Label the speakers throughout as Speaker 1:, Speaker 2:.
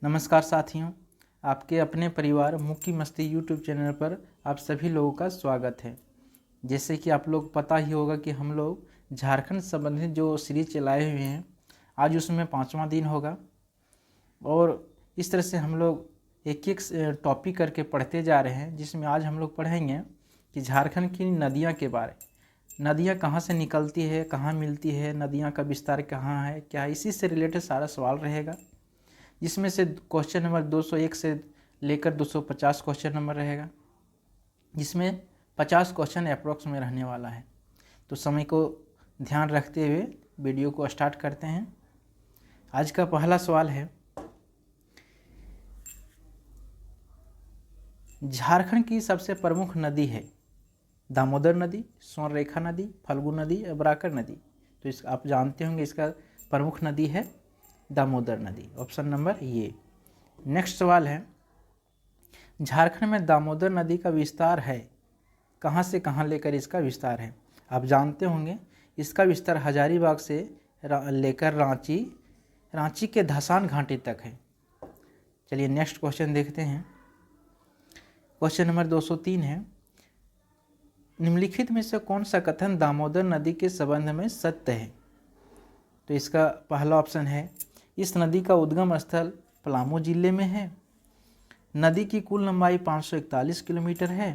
Speaker 1: नमस्कार साथियों, आपके अपने परिवार मुक्की मस्ती यूट्यूब चैनल पर आप सभी लोगों का स्वागत है। जैसे कि आप लोग पता ही होगा कि हम लोग झारखंड संबंधित जो सीरीज चलाए हुए हैं, आज उसमें 5वां दिन होगा और इस तरह से हम लोग एक एक टॉपिक करके पढ़ते जा रहे हैं, जिसमें आज हम लोग पढ़ेंगे कि झारखंड की नदियाँ के बारे। नदियाँ कहाँ से निकलती है, कहाँ मिलती है, नदियाँ का विस्तार कहाँ है, क्या है, इसी से रिलेटेड सारा सवाल रहेगा। जिसमें से क्वेश्चन नंबर 201 से लेकर 250 क्वेश्चन नंबर रहेगा, जिसमें 50 क्वेश्चन अप्रोक्स में रहने वाला है। तो समय को ध्यान रखते हुए वीडियो को स्टार्ट करते हैं। आज का पहला सवाल है, झारखंड की सबसे प्रमुख नदी है दामोदर नदी, स्वर्णरेखा नदी, फल्गु नदी या बराकर नदी। तो इस आप जानते होंगे इसका प्रमुख नदी है दामोदर नदी, ऑप्शन नंबर ये। नेक्स्ट सवाल है, झारखंड में दामोदर नदी का विस्तार है, कहाँ से कहाँ लेकर इसका विस्तार है। आप जानते होंगे इसका विस्तार हजारीबाग से लेकर रांची के धसान घाटी तक है। चलिए नेक्स्ट क्वेश्चन देखते हैं। क्वेश्चन नंबर 203 है, निम्नलिखित में से कौन सा कथन दामोदर नदी के संबंध में सत्य है। तो इसका पहला ऑप्शन है, इस नदी का उद्गम स्थल पलामू जिले में है। नदी की कुल लंबाई 541 किलोमीटर है।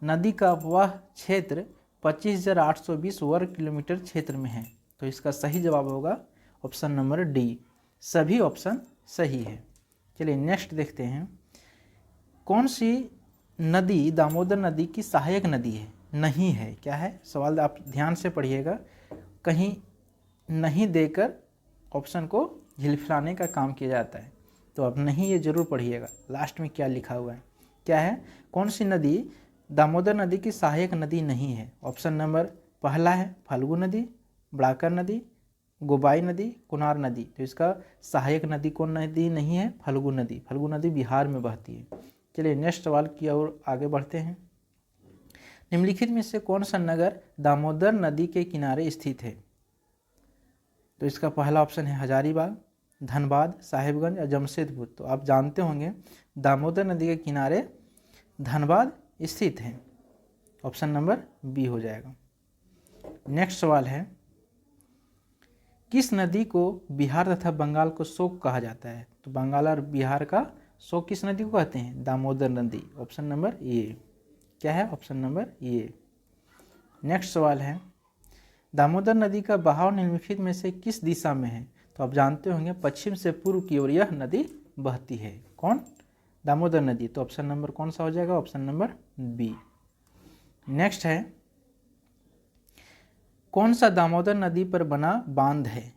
Speaker 1: नदी का वह क्षेत्र 25,820 वर्ग किलोमीटर क्षेत्र में है। तो इसका सही जवाब होगा ऑप्शन नंबर डी। सभी ऑप्शन सही है। चलिए नेक्स्ट देखते हैं, कौन सी नदी दामोदर नदी की सहायक नदी है, नहीं है। क्या है सवाल, आप ध्यान से पढ़िएगा, कहीं नहीं देकर ऑप्शन को झिलफिलाने का काम किया जाता है। तो अब नहीं, ये जरूर पढ़िएगा लास्ट में क्या लिखा हुआ है। क्या है, कौन सी नदी दामोदर नदी की सहायक नदी नहीं है। ऑप्शन नंबर पहला है फल्गु नदी, बराकर नदी, गोबाई नदी, कुनार नदी। तो इसका सहायक नदी कौन नदी नहीं है, फल्गु नदी। फल्गु नदी बिहार में बहती है। चलिए नेक्स्ट सवाल की ओर आगे बढ़ते हैं। निम्नलिखित में से कौन सा नगर दामोदर नदी के किनारे स्थित है। तो इसका पहला ऑप्शन है हजारीबाग, धनबाद, साहिबगंज या जमशेदपुर। तो आप जानते होंगे दामोदर नदी के किनारे धनबाद स्थित है। ऑप्शन नंबर बी हो जाएगा। नेक्स्ट सवाल है, किस नदी को बिहार तथा बंगाल को शोक कहा जाता है। तो बंगाल और बिहार का शोक किस नदी को कहते हैं, दामोदर नदी। Option number A. क्या है, ऑप्शन नंबर ए। नेक्स्ट सवाल है, दामोदर नदी का बहाव निम्नलिखित में से किस दिशा में है। तो आप जानते होंगे पश्चिम से पूर्व की ओर यह नदी बहती है। कौन, दामोदर नदी। तो ऑप्शन नंबर कौन सा हो जाएगा, ऑप्शन नंबर बी। नेक्स्ट है, कौन सा दामोदर नदी पर बना बांध है,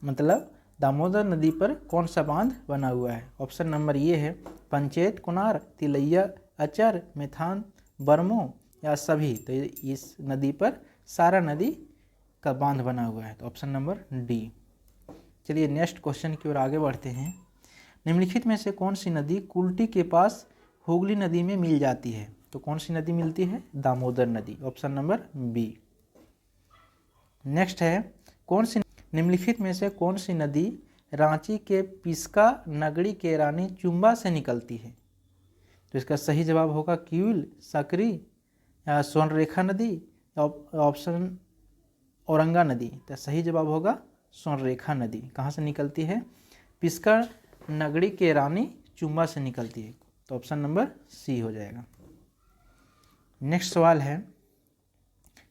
Speaker 1: मतलब दामोदर नदी पर कौन सा बांध बना हुआ है। ऑप्शन नंबर ये है, पंचेत, कुनार, तिलैया, अचर, मेथान, बरमो या सभी। तो इस नदी पर सारा नदी का बांध बना हुआ है। तो ऑप्शन नंबर डी। चलिए नेक्स्ट क्वेश्चन की ओर आगे बढ़ते हैं। निम्नलिखित में से कौन सी नदी कुल्टी के पास हुगली नदी में मिल जाती है। तो कौन सी नदी मिलती है, दामोदर नदी। Option number B. नेक्स्ट है, कौन सी निम्नलिखित में से कौन सी नदी रांची के पिस्का नगरी के रानी चुम्बा से निकलती है। तो इसका सही जवाब होगा क्यूल, सकरी या स्वर्णरेखा नदी, ऑप्शन औरंगा नदी। तो सही जवाब होगा स्वर्णरेखा नदी। कहाँ से निकलती है, पिस्का नगरी के रानी चुम्बा से निकलती है। तो ऑप्शन नंबर सी हो जाएगा। नेक्स्ट सवाल है,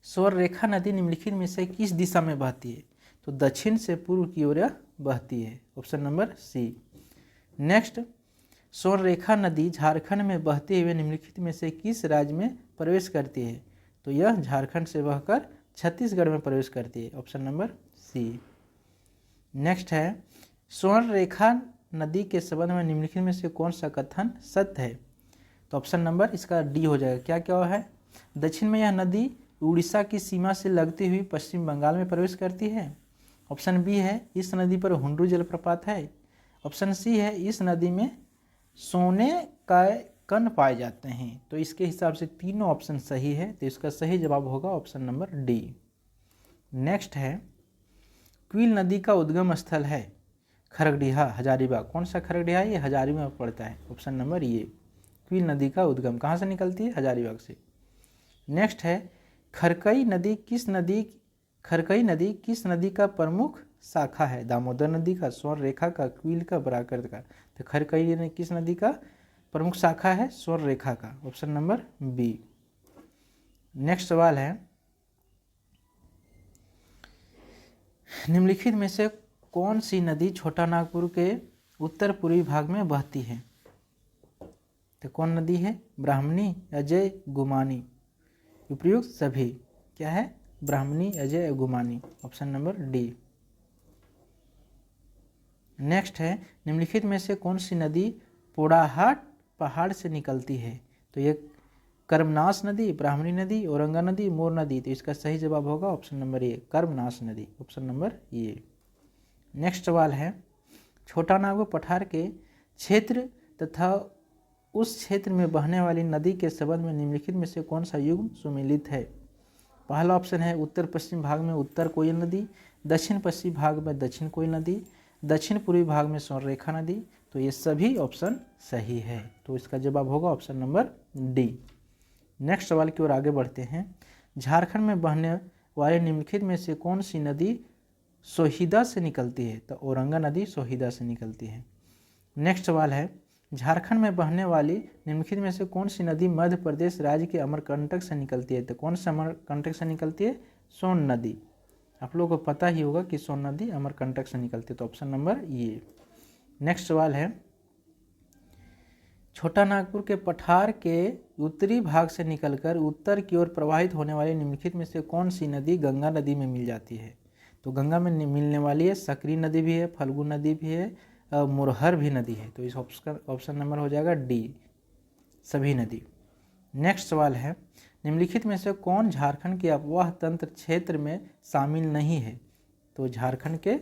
Speaker 1: स्वर्णरेखा नदी निम्नलिखित में से किस दिशा में बहती है। तो दक्षिण से पूर्व की ओर बहती है। Option number C. Next, Swarnarekha नदी झारखंड में बहते हुए निम्नलिखित में से किस राज्य में प्रवेश करती है। तो यह झारखंड से बहकर छत्तीसगढ़ में प्रवेश करती है। Option number C. नेक्स्ट है, स्वर्णरेखा नदी के संबंध में निम्नलिखित में से कौन सा कथन सत्य है। तो ऑप्शन नंबर इसका डी हो जाएगा। क्या क्या है, दक्षिण में यह नदी उड़ीसा की सीमा से लगती हुई पश्चिम बंगाल में प्रवेश करती है। ऑप्शन बी है, इस नदी पर हुंडरू जलप्रपात है। ऑप्शन सी है, इस नदी में सोने का कण पाए जाते हैं। तो इसके हिसाब से तीनों ऑप्शन सही है। तो इसका सही जवाब होगा ऑप्शन नंबर डी। नेक्स्ट है, क्वील नदी का उद्गम स्थल है खरगडीहा हजारीबाग, कौन सा खरगडीहा ये हजारीबाग में पड़ता है, ऑप्शन नंबर ये। क्वील नदी का उद्गम कहाँ से निकलती है, हजारीबाग से। नेक्स्ट है खरकई नदी किस नदी का प्रमुख शाखा है, दामोदर नदी का, स्वर्ण रेखा का, क्वील का, प्राकृत का। तो खरकई ने किस नदी का प्रमुख शाखा है, स्वर्ण रेखा का, ऑप्शन नंबर बी। नेक्स्ट सवाल है निम्नलिखित में से कौन सी नदी छोटा नागपुर के उत्तर पूर्वी भाग में बहती है। तो कौन नदी है, ब्राह्मणी, अजय, गुमानी। उपयुक्त सभी क्या है, ब्राह्मणी, अजय, गुमानी, ऑप्शन नंबर डी। नेक्स्ट है निम्नलिखित में से कौन सी नदी पोड़ाहाट पहाड़ से निकलती है। तो ये कर्मनाश नदी, ब्राह्मणी नदी, औरंगा नदी, मोर नदी। तो इसका सही जवाब होगा ऑप्शन नंबर ए, कर्मनाश नदी, ऑप्शन नंबर ए। नेक्स्ट सवाल है छोटा नागपुर पठार के क्षेत्र तथा उस क्षेत्र में बहने वाली नदी के संबंध में निम्नलिखित में से कौन सा युग्म सुमेलित है। पहला ऑप्शन है उत्तर पश्चिम भाग में उत्तर कोयल नदी, दक्षिण पश्चिम भाग में दक्षिण कोयल नदी, दक्षिण पूर्वी भाग में स्वर्णरेखा नदी। तो ये सभी ऑप्शन सही है, तो इसका जवाब होगा ऑप्शन नंबर डी। नेक्स्ट सवाल की ओर आगे बढ़ते हैं। झारखंड में बहने वाले निम्नलिखित में से कौन सी नदी सोहिदा से निकलती है। तो औरंगा नदी सोहिदा से निकलती है। नेक्स्ट सवाल है झारखंड में बहने वाली निम्नलिखित में से कौन सी नदी मध्य प्रदेश राज्य के अमरकंटक से निकलती है। तो कौन सा अमरकंटक से निकलती है, सोन नदी। आप लोगों को पता ही होगा कि सोन नदी अमरकंटक से निकलती है, तो ऑप्शन नंबर ये। नेक्स्ट सवाल है छोटा नागपुर के पठार के उत्तरी भाग से निकलकर उत्तर की ओर प्रवाहित होने वाली निम्नलिखित में से कौन सी नदी गंगा नदी में मिल जाती है। तो गंगा में मिलने वाली है सकरी नदी भी है, फल्गु नदी भी है, मुरहर भी नदी है। तो इस ऑप्शन नंबर हो जाएगा डी, सभी नदी। नेक्स्ट सवाल है निम्नलिखित में से कौन झारखंड के अपवाह तंत्र क्षेत्र में शामिल नहीं है। तो झारखंड के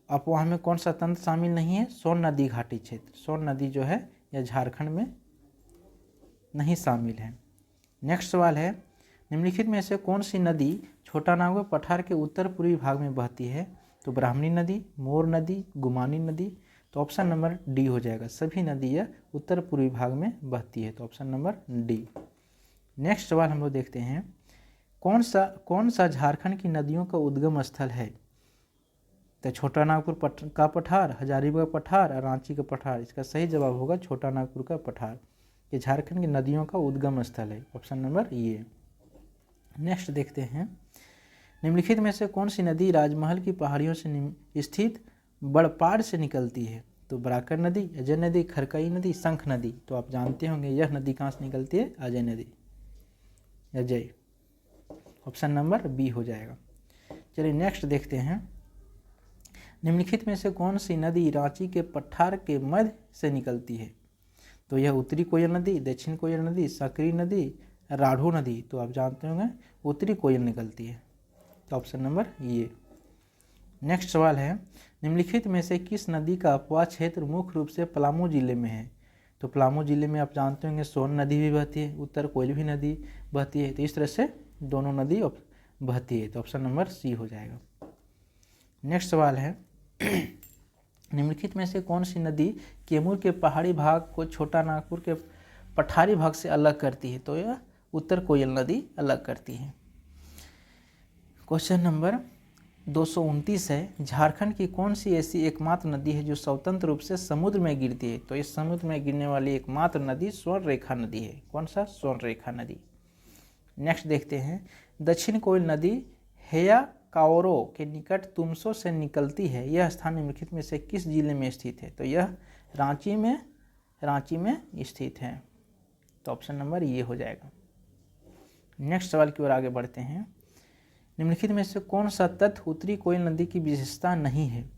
Speaker 1: अपवाह में कौन सा तंत्र शामिल नहीं है, सोन नदी घाटी क्षेत्र। सोन नदी जो है यह झारखंड में नहीं शामिल है। नेक्स्ट सवाल है निम्नलिखित में से कौन सी नदी छोटा नागपुर पठार के उत्तर पूर्वी भाग में बहती है। तो ब्राह्मणी नदी, मोर नदी, गुमानी नदी। तो ऑप्शन नंबर डी हो जाएगा, सभी नदी यह उत्तर पूर्वी भाग में बहती है, तो ऑप्शन नंबर डी। नेक्स्ट सवाल हम लोग देखते हैं कौन सा झारखंड की नदियों का उद्गम स्थल है। तो छोटा नागपुर का पठार, हजारीबाग पठार और रांची का पठार। इसका सही जवाब होगा छोटा नागपुर का पठार, ये झारखंड की नदियों का उद्गम स्थल है, ऑप्शन नंबर ये। नेक्स्ट देखते हैं निम्नलिखित में से कौन सी नदी राजमहल की पहाड़ियों से स्थित बड़पाड़ से निकलती है। तो बराकर नदी, अजय नदी, खरकई नदी, शंख नदी। तो आप जानते होंगे यह नदी कहाँ से निकलती है, अजय नदी, अजय, ऑप्शन नंबर बी हो जाएगा। चलिए नेक्स्ट देखते हैं निम्नलिखित में से कौन सी नदी रांची के पठार के मध्य से निकलती है। तो यह उत्तरी कोयल नदी, दक्षिण कोयल नदी, सकरी नदी, राढ़ू नदी। तो आप जानते होंगे उत्तरी कोयल निकलती है, तो ऑप्शन नंबर ये। नेक्स्ट सवाल है निम्नलिखित में से किस नदी का अपवाह क्षेत्र मुख्य रूप से पलामू जिले में है। तो पलामू जिले में आप जानते होंगे सोन नदी भी बहती है, उत्तर कोयल भी नदी बहती है। तो इस तरह से दोनों नदी बहती है, तो ऑप्शन नंबर सी हो जाएगा। नेक्स्ट सवाल है निम्नलिखित में से कौन सी नदी कैमूर के पहाड़ी भाग को छोटा नागपुर के पठारी भाग से अलग करती है। तो यह उत्तर कोयल नदी अलग करती है। क्वेश्चन नंबर 229 है झारखंड की कौन सी ऐसी एकमात्र नदी है जो स्वतंत्र रूप से समुद्र में गिरती है। तो इस समुद्र में गिरने वाली एकमात्र नदी स्वर्णरेखा नदी है। कौन सा, स्वर्णरेखा नदी। नेक्स्ट देखते हैं दक्षिण कोयल नदी हेया काओरो के निकट तुमसो से निकलती है, यह स्थान निम्नलिखित में से किस जिले में स्थित है। तो यह रांची में स्थित है, तो ऑप्शन नंबर ये हो जाएगा। नेक्स्ट सवाल की ओर आगे बढ़ते हैं निम्नलिखित में से कौन सा तथ्य उत्तरी कोयल नदी की विशेषता नहीं है।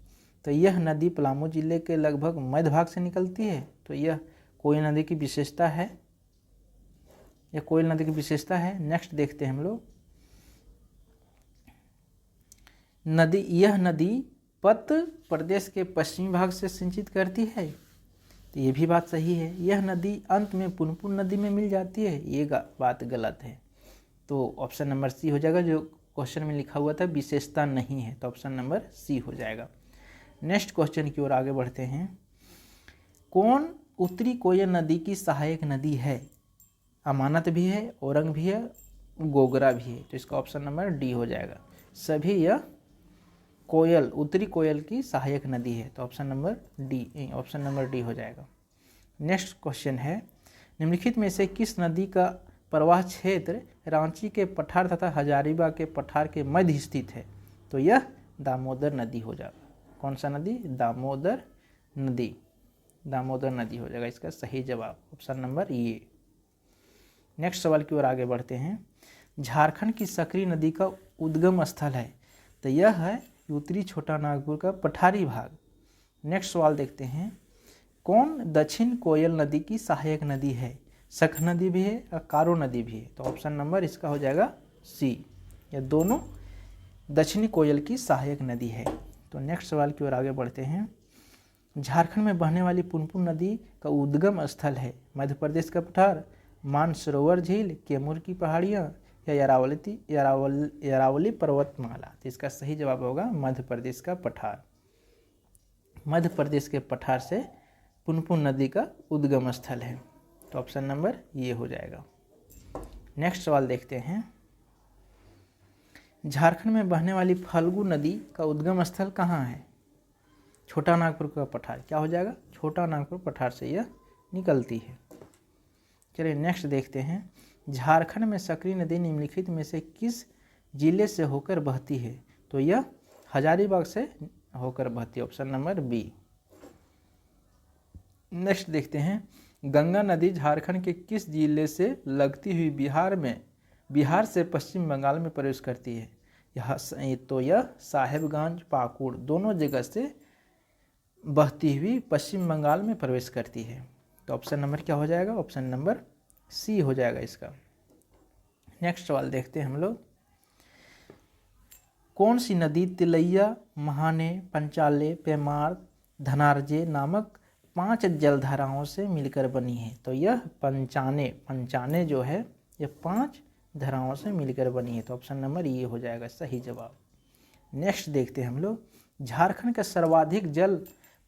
Speaker 1: तो यह नदी पलामू जिले के लगभग मध्य भाग से निकलती है, तो यह कोयल नदी की विशेषता है, यह कोयल नदी की विशेषता है। नेक्स्ट देखते हैं हम लोग यह नदी पत प्रदेश के पश्चिमी भाग से सिंचित करती है। तो ये भी बात सही है। यह नदी अंत में पुनपुन नदी में मिल जाती है, ये बात गलत है। तो ऑप्शन नंबर सी हो जाएगा, जो क्वेश्चन में लिखा हुआ था विशेषता नहीं है, तो ऑप्शन नंबर सी हो जाएगा। नेक्स्ट क्वेश्चन की ओर आगे बढ़ते हैं। कौन उत्तरी कोयल नदी की सहायक नदी है? अमानत भी है, औरंग भी है, गोगरा भी है। तो इसका ऑप्शन नंबर डी हो जाएगा। सभी यह कोयल, उत्तरी कोयल की सहायक नदी है। तो option number D, option number D हो जाएगा। नेक्स्ट क्वेश्चन है, निम्नलिखित में से किस नदी का प्रवाह क्षेत्र रांची के पठार तथा हजारीबाग के पठार के मध्य स्थित है? तो यह दामोदर नदी हो जाएगा। कौन सा नदी? दामोदर नदी। दामोदर नदी हो जाएगा इसका सही जवाब, ऑप्शन नंबर ए। नेक्स्ट सवाल की ओर आगे बढ़ते हैं। झारखंड की सकरी नदी का उद्गम स्थल है? तो यह है उत्तरी छोटा नागपुर का पठारी भाग। नेक्स्ट सवाल देखते हैं। कौन दक्षिण कोयल नदी की सहायक नदी है? सख नदी भी है और कारो नदी भी है। तो ऑप्शन नंबर इसका हो जाएगा सी, यह दोनों दक्षिणी कोयल की सहायक नदी है। तो नेक्स्ट सवाल की ओर आगे बढ़ते हैं। झारखंड में बहने वाली पुनपुन नदी का उद्गम स्थल है? मध्य प्रदेश का पठार, मानसरोवर झील, कैमूर की पहाड़ियाँ या अरावली पर्वतमाला। तो इसका सही जवाब होगा मध्य प्रदेश का पठार। मध्य प्रदेश के पठार से पुनपुन नदी का उद्गम स्थल है। तो ऑप्शन नंबर ये हो जाएगा। नेक्स्ट सवाल देखते हैं। झारखंड में बहने वाली फल्गु नदी का उद्गम स्थल कहाँ है? छोटा नागपुर का पठार। क्या हो जाएगा? छोटा नागपुर पठार से यह निकलती है। चलिए नेक्स्ट देखते हैं। झारखंड में सकरी नदी निम्नलिखित में से किस जिले से होकर बहती है? तो यह हजारीबाग से होकर बहती है, ऑप्शन नंबर बी। नेक्स्ट देखते हैं। गंगा नदी झारखंड के किस जिले से लगती हुई बिहार से पश्चिम बंगाल में प्रवेश करती है? यह साहेबगंज, पाकुड़ दोनों जगह से बहती हुई पश्चिम बंगाल में प्रवेश करती है। तो ऑप्शन नंबर क्या हो जाएगा? ऑप्शन नंबर सी हो जाएगा इसका। नेक्स्ट सवाल देखते हैं हम लोग। कौन सी नदी तिलैया, महाने, पंचाले, पेमार, धनारजे नामक 5 जलधाराओं से मिलकर बनी है? तो यह पंचाने जो है यह 5 धाराओं से मिलकर बनी है। तो ऑप्शन नंबर ये हो जाएगा सही जवाब। नेक्स्ट देखते हैं हम लोग। झारखंड का सर्वाधिक जल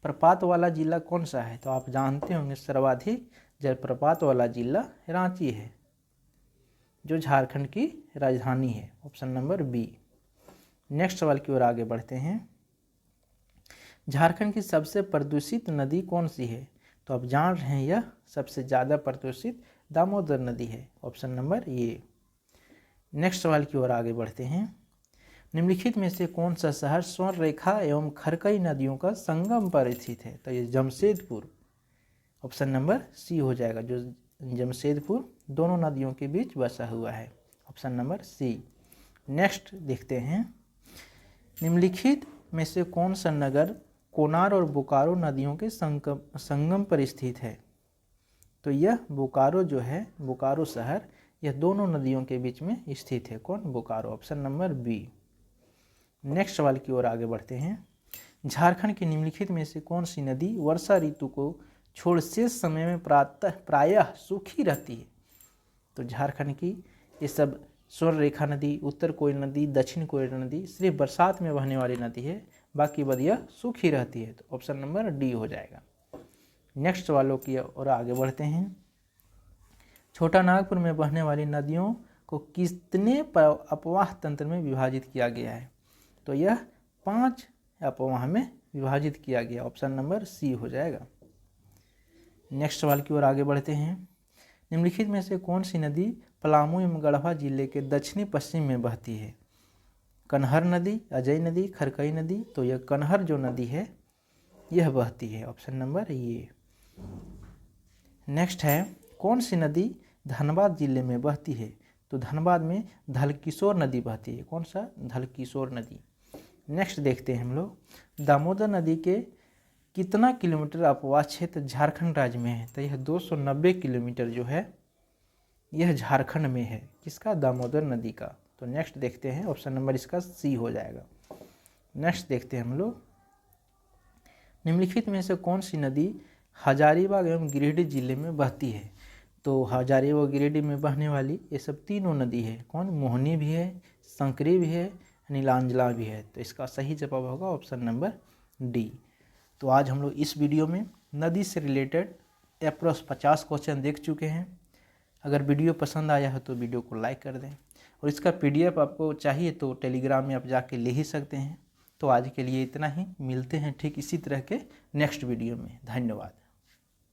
Speaker 1: प्रपात वाला जिला कौन सा है? तो आप जानते होंगे सर्वाधिक जलप्रपात वाला जिला रांची है, जो झारखंड की राजधानी है, ऑप्शन नंबर बी। नेक्स्ट सवाल की ओर आगे बढ़ते हैं। झारखंड की सबसे प्रदूषित नदी कौन सी है? तो आप जान रहे हैं यह सबसे ज़्यादा प्रदूषित दामोदर नदी है, ऑप्शन नंबर ए। नेक्स्ट सवाल की ओर आगे बढ़ते हैं। निम्नलिखित में से कौन सा शहर स्वर्ण रेखा एवं खरकई नदियों का संगम पर स्थित है? तो ये जमशेदपुर, ऑप्शन नंबर सी हो जाएगा, जो जमशेदपुर दोनों नदियों के बीच बसा हुआ है, ऑप्शन नंबर सी। नेक्स्ट देखते हैं। निम्नलिखित में से कौन सा नगर कोनार और बोकारो नदियों के संगम पर स्थित है? तो यह बोकारो जो है, बोकारो शहर, यह दोनों नदियों के बीच में स्थित है। कौन? Bokaro, option number B. Next सवाल की ओर आगे बढ़ते हैं। झारखंड की निम्नलिखित में से कौन सी नदी वर्षा ऋतु को छोड़ शेष समय में प्रायः सूखी रहती है? तो झारखंड की ये सब स्वर्ण रेखा नदी, उत्तर कोयल नदी, दक्षिण कोयल नदी सिर्फ बरसात में बहने वाली नदी है, बाकी बदिया सूखी रहती है। तो ऑप्शन नंबर डी हो जाएगा। नेक्स्ट सवालों की ओर आगे बढ़ते हैं। छोटा नागपुर में बहने वाली नदियों को कितने अपवाह तंत्र में विभाजित किया गया है? तो यह 5 अपवाह में विभाजित किया गया, ऑप्शन नंबर सी हो जाएगा। नेक्स्ट सवाल की ओर आगे बढ़ते हैं। निम्नलिखित में से कौन सी नदी पलामू एवं गढ़वा जिले के दक्षिणी पश्चिम में बहती है? कनहर नदी, अजय नदी, खरकई नदी। तो यह कनहर जो नदी है यह बहती है, ऑप्शन नंबर ये। नेक्स्ट है, कौन सी नदी धनबाद जिले में बहती है? तो धनबाद में धलकिशोर नदी बहती है। कौन सा? धलकिशोर नदी। नेक्स्ट देखते हैं हम लोग। दामोदर नदी के कितना किलोमीटर अपवाह क्षेत्र झारखंड राज्य में है? तो यह 290 किलोमीटर जो है यह झारखंड में है। किसका? दामोदर नदी का। तो नेक्स्ट देखते हैं, ऑप्शन नंबर इसका सी हो जाएगा। नेक्स्ट देखते हैं हम लोग। निम्नलिखित में से कौन सी नदी हजारीबाग एवं गिरिडीह जिले में बहती है? तो हजारीबाग गिरिडीह में बहने वाली ये सब तीनों नदी है। कौन? मोहनी भी है, संकरी भी है, नीलांजला भी है। तो इसका सही जवाब होगा ऑप्शन नंबर डी। तो आज हम लोग इस वीडियो में नदी से रिलेटेड अप्रॉक्स 50 क्वेश्चन देख चुके हैं। अगर वीडियो पसंद आया है तो वीडियो को लाइक कर दें, और इसका PDF आपको चाहिए तो टेलीग्राम में आप जाके ले ही सकते हैं। तो आज के लिए इतना ही, मिलते हैं ठीक इसी तरह के नेक्स्ट वीडियो में। धन्यवाद।